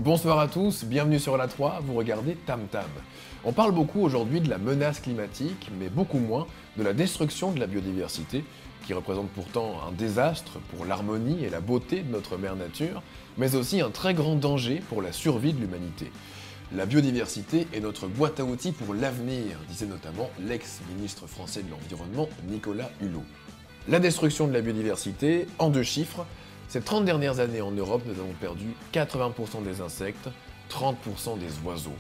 Bonsoir à tous, bienvenue sur La 3, vous regardez Tam Tam. On parle beaucoup aujourd'hui de la menace climatique, mais beaucoup moins de la destruction de la biodiversité, qui représente pourtant un désastre pour l'harmonie et la beauté de notre mère nature, mais aussi un très grand danger pour la survie de l'humanité. La biodiversité est notre boîte à outils pour l'avenir, disait notamment l'ex-ministre français de l'Environnement Nicolas Hulot. La destruction de la biodiversité, en 2 chiffres, ces 30 dernières années en Europe, nous avons perdu 80% des insectes, 30% des oiseaux.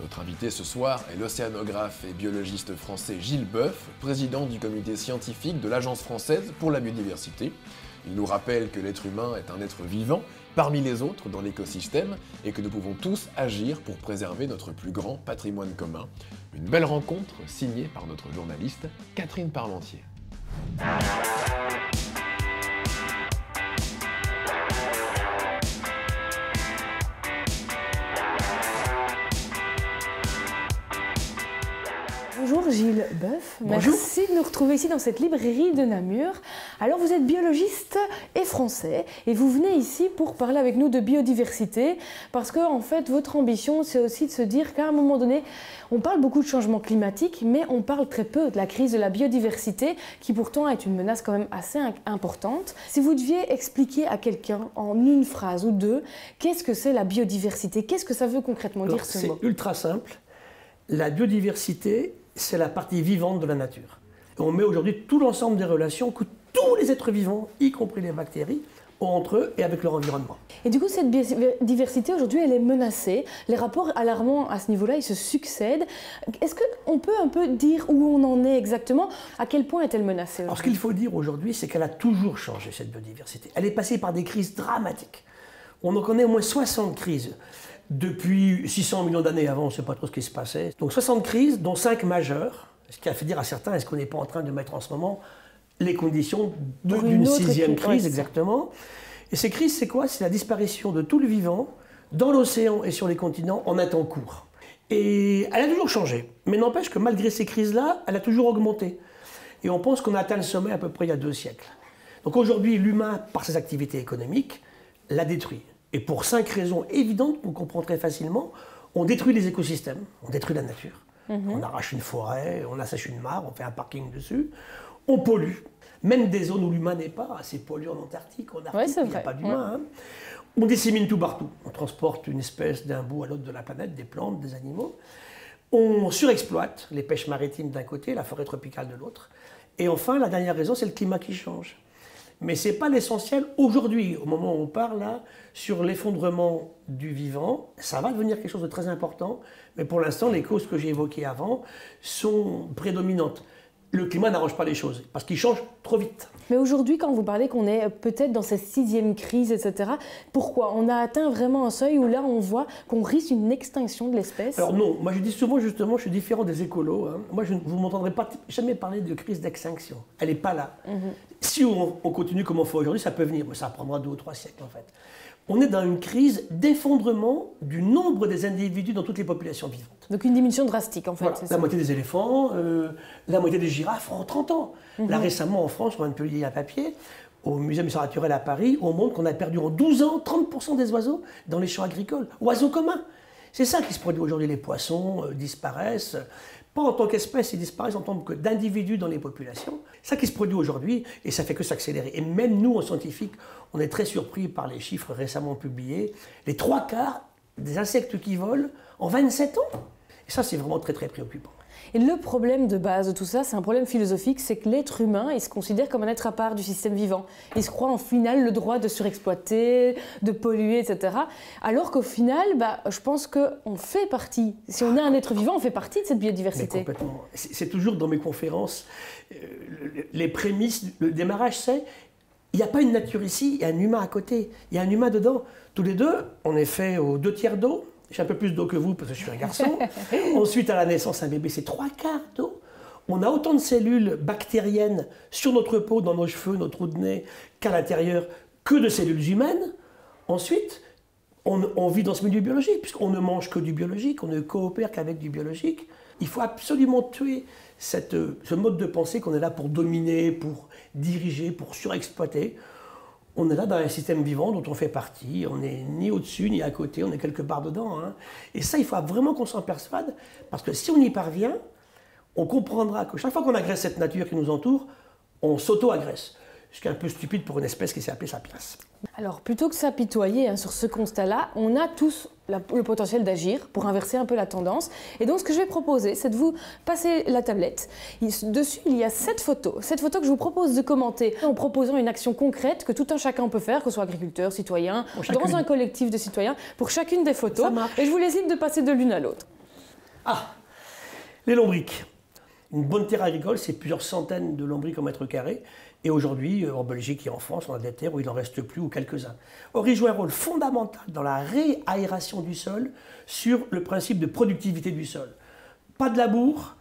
Notre invité ce soir est l'océanographe et biologiste français Gilles Boeuf, président du comité scientifique de l'Agence française pour la biodiversité. Il nous rappelle que l'être humain est un être vivant, parmi les autres dans l'écosystème, et que nous pouvons tous agir pour préserver notre plus grand patrimoine commun. Une belle rencontre signée par notre journaliste Catherine Parmentier. Bonjour Gilles Boeuf, Bonjour. Merci de nous retrouver ici dans cette librairie de Namur. Alors vous êtes biologiste et français et vous venez ici pour parler avec nous de biodiversité parce que en fait votre ambition c'est aussi de se dire qu'à un moment donné on parle beaucoup de changement climatique mais on parle très peu de la crise de la biodiversité qui pourtant est une menace quand même assez importante. Si vous deviez expliquer à quelqu'un en une phrase ou deux qu'est-ce que c'est la biodiversité, qu'est-ce que ça veut concrètement dire ce mot? C'est ultra simple. La biodiversité, c'est la partie vivante de la nature. Et on met aujourd'hui tout l'ensemble des relations que tous les êtres vivants, y compris les bactéries, ont entre eux et avec leur environnement. Et du coup, cette biodiversité, aujourd'hui, elle est menacée. Les rapports alarmants à ce niveau-là, ils se succèdent. Est-ce qu'on peut un peu dire où on en est exactement? À quel point est-elle menacée? Alors, ce qu'il faut dire aujourd'hui, c'est qu'elle a toujours changé, cette biodiversité. Elle est passée par des crises dramatiques. On en connaît au moins 60 crises. Depuis 600 millions d'années avant, on ne sait pas trop ce qui se passait. Donc 60 crises, dont 5 majeures, ce qui a fait dire à certains, est-ce qu'on n'est pas en train de mettre en ce moment les conditions d'une 6e crise, exactement. Et ces crises, c'est quoi? C'est la disparition de tout le vivant dans l'océan et sur les continents en un temps court. Et elle a toujours changé, mais n'empêche que malgré ces crises-là, elle a toujours augmenté. Et on pense qu'on a atteint le sommet à peu près il y a 2 siècles. Donc aujourd'hui, l'humain, par ses activités économiques, l'a détruit. Et pour 5 raisons évidentes qu'on comprend très facilement, on détruit les écosystèmes, on détruit la nature. On arrache une forêt, on assèche une mare, on fait un parking dessus, on pollue. Même des zones où l'humain n'est pas, c'est pollué en Antarctique, en Arctique, il n'y a pas d'humain. Hein. On dissémine tout partout, on transporte une espèce d'un bout à l'autre de la planète, des plantes, des animaux. On surexploite les pêches maritimes d'un côté, la forêt tropicale de l'autre. Et enfin, la dernière raison, c'est le climat qui change. Mais ce n'est pas l'essentiel aujourd'hui, au moment où on parle là, sur l'effondrement du vivant. Ça va devenir quelque chose de très important, mais pour l'instant, les causes que j'ai évoquées avant sont prédominantes. Le climat n'arrange pas les choses, parce qu'il change trop vite. Mais aujourd'hui, quand vous parlez qu'on est peut-être dans cette 6e crise, etc., pourquoi? On a atteint vraiment un seuil où là, on voit qu'on risque une extinction de l'espèce? Alors non, moi je dis souvent justement, je suis différent des écolos. Hein. Moi, vous ne m'entendrez pas jamais parler de crise d'extinction. Elle n'est pas là. Si on continue comme on fait aujourd'hui, ça peut venir, mais ça prendra 2 ou 3 siècles en fait. On est dans une crise d'effondrement du nombre des individus dans toutes les populations vivantes. Donc une diminution drastique en fait. Voilà, la moitié des éléphants, la moitié des girafes en 30 ans. Là récemment en France, on vient de publier un papier au Musée d'histoire naturelle à Paris, où on montre qu'on a perdu en 12 ans 30% des oiseaux dans les champs agricoles. Oiseaux communs. C'est ça qui se produit aujourd'hui. Les poissons disparaissent. Pas en tant qu'espèce, ils disparaissent en tant que d'individus dans les populations. C'est ça qui se produit aujourd'hui et ça fait que s'accélérer. Et même nous, en scientifiques, on est très surpris par les chiffres récemment publiés. Les 3/4 des insectes qui volent en 27 ans. Et ça, c'est vraiment très, très préoccupant. Et le problème de base de tout ça, c'est un problème philosophique, c'est que l'être humain, il se considère comme un être à part du système vivant. Il se croit en final le droit de surexploiter, de polluer, etc. Alors qu'au final, je pense qu'on fait partie. Si on est un être vivant, on fait partie de cette biodiversité. Mais complètement. C'est toujours dans mes conférences, les prémices, le démarrage, c'est il n'y a pas une nature ici, il y a un humain à côté, il y a un humain dedans. Tous les deux, on est fait aux 2/3 d'eau. J'ai un peu plus d'eau que vous parce que je suis un garçon. Ensuite, à la naissance, un bébé, c'est 3/4 d'eau. On a autant de cellules bactériennes sur notre peau, dans nos cheveux, notre trou de nez, qu'à l'intérieur, que de cellules humaines. Ensuite, on vit dans ce milieu biologique, puisqu'on ne mange que du biologique, on ne coopère qu'avec du biologique. Il faut absolument tuer ce mode de pensée qu'on est là pour dominer, pour diriger, pour surexploiter. On est là dans un système vivant dont on fait partie, on n'est ni au-dessus ni à côté, on est quelque part dedans. Hein. Et ça, il faut vraiment qu'on s'en persuade, parce que si on y parvient, on comprendra que chaque fois qu'on agresse cette nature qui nous entoure, on s'auto-agresse. Ce qui est un peu stupide pour une espèce qui s'est appelée sapiens. Alors, plutôt que s'apitoyer sur ce constat-là, on a tous le potentiel d'agir pour inverser un peu la tendance. Et donc, ce que je vais proposer, c'est de vous passer la tablette. Dessus, il y a 7 photos. 7 photos que je vous propose de commenter en proposant une action concrète que tout un chacun peut faire, que ce soit agriculteur, citoyen, dans un collectif de citoyens, pour chacune des photos. Et je vous laisse libre de passer de l'une à l'autre. Ah, les lombrics. Une bonne terre agricole, c'est plusieurs centaines de lombrics au mètre carré. Et aujourd'hui, en Belgique et en France, on a des terres où il n'en reste plus ou quelques-uns. Or, ils jouent un rôle fondamental dans la réaération du sol sur le principe de productivité du sol. Pas de labour,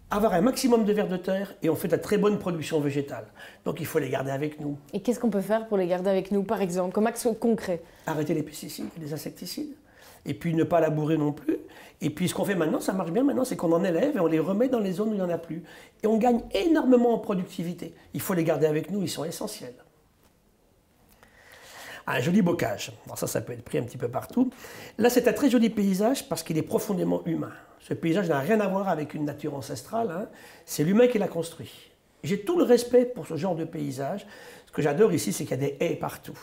avoir un maximum de vers de terre et on fait de la très bonne production végétale. Donc il faut les garder avec nous. Et qu'est-ce qu'on peut faire pour les garder avec nous, par exemple, comme action concret? Arrêter les pesticides et les insecticides. Et puis ne pas labourer non plus. Et puis ce qu'on fait maintenant, ça marche bien maintenant, c'est qu'on en élève et on les remet dans les zones où il n'y en a plus. Et on gagne énormément en productivité. Il faut les garder avec nous, ils sont essentiels. Un joli bocage. Alors ça peut être pris un petit peu partout. Là, c'est un très joli paysage parce qu'il est profondément humain. Ce paysage n'a rien à voir avec une nature ancestrale. Hein. C'est l'humain qui l'a construit. J'ai tout le respect pour ce genre de paysage. Ce que j'adore ici, c'est qu'il y a des haies partout.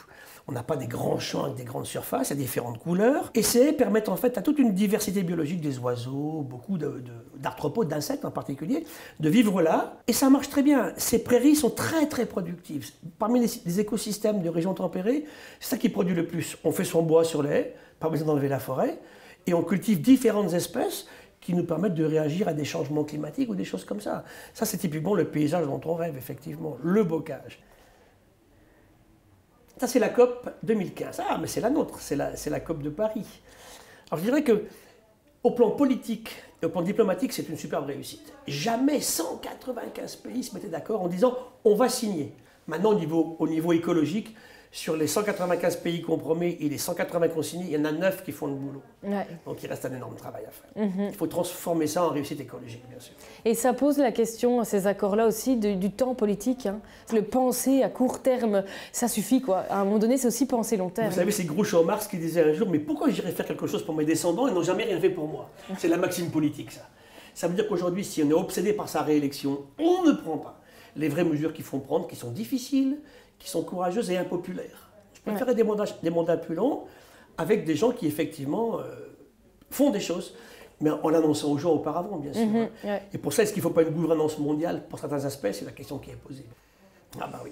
On n'a pas des grands champs avec des grandes surfaces, il y a différentes couleurs. Et ces haies permettent en fait à toute une diversité biologique des oiseaux, beaucoup d'arthropodes, d'insectes en particulier, de vivre là. Et ça marche très bien. Ces prairies sont très très productives. Parmi les écosystèmes de régions tempérées, c'est ça qui produit le plus. On fait son bois sur les haies, pas besoin d'enlever la forêt, et on cultive différentes espèces qui nous permettent de réagir à des changements climatiques ou des choses comme ça. Ça, c'est typiquement le paysage dont on rêve, effectivement, le bocage. Ça, c'est la COP 2015. Ah, mais c'est la nôtre, c'est la COP de Paris. Alors, je dirais qu'au plan politique et au plan diplomatique, c'est une superbe réussite. Jamais 195 pays se mettaient d'accord en disant « on va signer ». Maintenant, au niveau écologique, sur les 195 pays compromis et les 180 consignés, il y en a 9 qui font le boulot. Ouais. Donc il reste un énorme travail à faire. Il faut transformer ça en réussite écologique, bien sûr. Et ça pose la question, ces accords-là aussi, du temps politique. Hein. Le penser à court terme, ça suffit, quoi. À un moment donné, c'est aussi penser long terme. Vous savez, c'est Groucho Marx qui disait un jour « Mais pourquoi j'irais faire quelque chose pour mes descendants et n'ont jamais rien fait pour moi ?» C'est la maxime politique, ça. Ça veut dire qu'aujourd'hui, si on est obsédé par sa réélection, on ne prend pas les vraies mesures qu'il faut prendre, qui sont difficiles, qui sont courageuses et impopulaires. Je préférais des mandats plus longs avec des gens qui, effectivement, font des choses, mais en l'annonçant aux gens auparavant, bien sûr. Et pour ça, est-ce qu'il ne faut pas une gouvernance mondiale pour certains aspects? C'est la question qui est posée. Ah bah oui.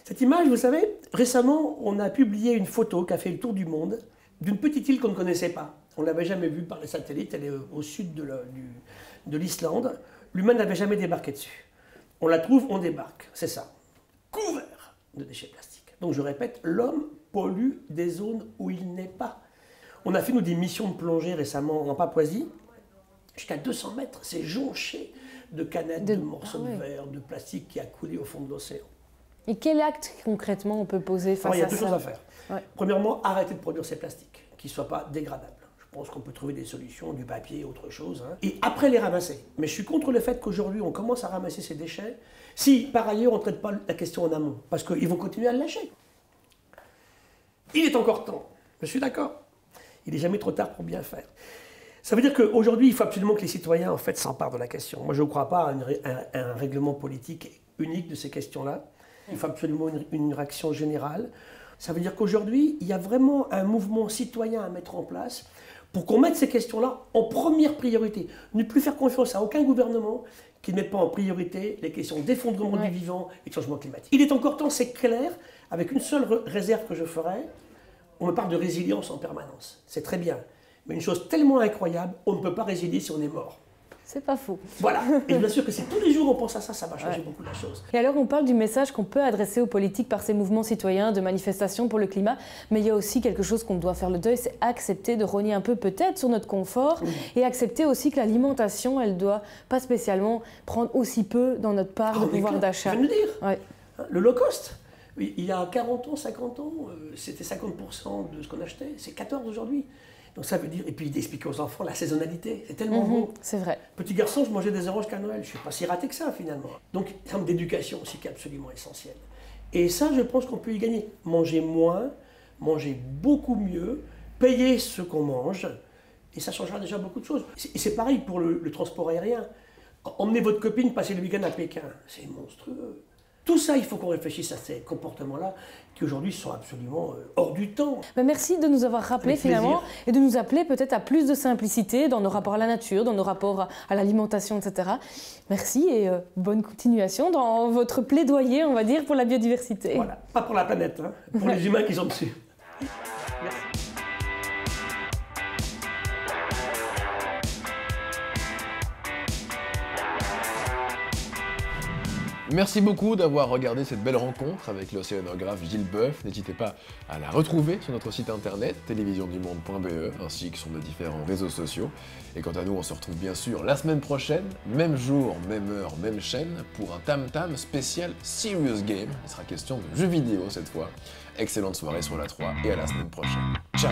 Cette image, vous savez, récemment, on a publié une photo qui a fait le tour du monde d'une petite île qu'on ne connaissait pas. On ne l'avait jamais vue par les satellites, elle est au sud de l'Islande. L'humain n'avait jamais débarqué dessus. On la trouve, on débarque, c'est ça. Couvert de déchets plastiques. Donc je répète, l'homme pollue des zones où il n'est pas. On a fait nous des missions de plongée récemment en Papouasie, jusqu'à 200 mètres, c'est jonché de canettes, de morceaux de verre, de plastique qui a coulé au fond de l'océan. Et quel acte concrètement on peut poser face à ça? Il y a deux choses à faire. Premièrement, arrêter de produire ces plastiques, qui ne soient pas dégradables. Je pense qu'on peut trouver des solutions, du papier, autre chose. Hein. Et après les ramasser. Mais je suis contre le fait qu'aujourd'hui on commence à ramasser ces déchets si par ailleurs on ne traite pas la question en amont. Parce qu'ils vont continuer à le lâcher. Il est encore temps. Je suis d'accord. Il n'est jamais trop tard pour bien faire. Ça veut dire qu'aujourd'hui il faut absolument que les citoyens en fait s'emparent de la question. Moi je ne crois pas à un règlement politique unique de ces questions-là. Il faut absolument une réaction générale. Ça veut dire qu'aujourd'hui il y a vraiment un mouvement citoyen à mettre en place pour qu'on mette ces questions-là en première priorité. Ne plus faire confiance à aucun gouvernement qui ne mette pas en priorité les questions d'effondrement du vivant et de changement climatique. Il est encore temps, c'est clair, avec une seule réserve que je ferai, on me parle de résilience en permanence. C'est très bien. Mais une chose tellement incroyable, on ne peut pas résilier si on est mort. C'est pas faux. Voilà. Et bien sûr que si tous les jours on pense à ça, ça va changer beaucoup la chose. Et alors on parle du message qu'on peut adresser aux politiques par ces mouvements citoyens de manifestation pour le climat, mais il y a aussi quelque chose qu'on doit faire le deuil, c'est accepter de rogner un peu peut-être sur notre confort et accepter aussi que l'alimentation, elle doit pas spécialement prendre aussi peu dans notre part de pouvoir d'achat. Je viens de le dire. Le low cost, il y a 40 ans, 50 ans, c'était 50% de ce qu'on achetait, c'est 14 aujourd'hui. Donc ça veut dire, et puis d'expliquer aux enfants la saisonnalité, c'est tellement bon. C'est vrai. Petit garçon, je mangeais des oranges qu'à Noël, je ne suis pas si raté que ça finalement. Donc, en termes d'éducation aussi qui est absolument essentiel. Et ça, je pense qu'on peut y gagner. Manger moins, manger beaucoup mieux, payer ce qu'on mange, et ça changera déjà beaucoup de choses. Et c'est pareil pour le transport aérien. Emmenez votre copine passer le week-end à Pékin, c'est monstrueux. Tout ça, il faut qu'on réfléchisse à ces comportements-là qui aujourd'hui sont absolument hors du temps. Merci de nous avoir rappelé Avec finalement plaisir. et de nous appeler peut-être à plus de simplicité dans nos rapports à la nature, dans nos rapports à l'alimentation, etc. Merci et bonne continuation dans votre plaidoyer, on va dire, pour la biodiversité. Voilà, pas pour la planète, hein, pour les humains qui sont dessus. Merci. Merci beaucoup d'avoir regardé cette belle rencontre avec l'océanographe Gilles Boeuf. N'hésitez pas à la retrouver sur notre site internet télévisiondumonde.be ainsi que sur nos différents réseaux sociaux. Et quant à nous, on se retrouve bien sûr la semaine prochaine, même jour, même heure, même chaîne, pour un Tam Tam spécial Serious Game. Il sera question de jeux vidéo cette fois. Excellente soirée sur la 3 et à la semaine prochaine. Ciao!